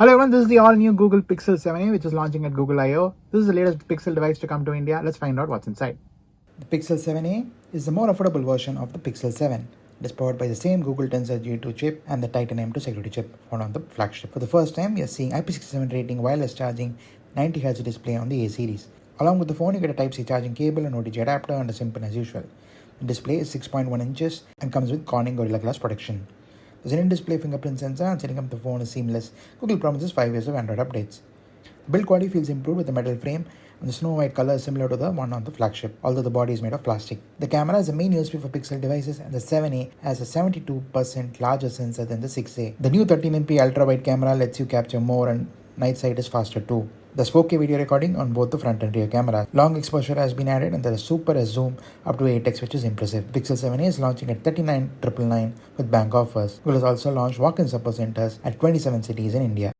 Hello everyone, this is the all-new Google Pixel 7a which is launching at Google I/O. This is the latest Pixel device to come to India. Let's find out what's inside. The Pixel 7a is the more affordable version of the Pixel 7. It is powered by the same Google Tensor G2 chip and the Titan M2 security chip found on the flagship. For the first time, we are seeing IP67 rating wireless charging, 90Hz display on the A series. Along with the phone, you get a Type-C charging cable, an OTG adapter, and a SIM pin as usual. The display is 6.1 inches and comes with Corning Gorilla Glass protection. There's an in-display fingerprint sensor, and setting up the phone is seamless. Google promises 5 years of Android updates. The build quality feels improved with the metal frame, and the snow white color is similar to the one on the flagship, although the body is made of plastic. The camera is the main USP for Pixel devices, and the 7a has a 72% larger sensor than the 6a. The new 13MP ultra-wide camera lets you capture more, and night sight is faster too. There's 4K video recording on both the front and rear cameras. Long exposure has been added, and there is super S zoom up to 8x, which is impressive. Pixel 7a is launching at $39,999 with bank offers. Google has also launched walk-in support centers at 27 cities in India.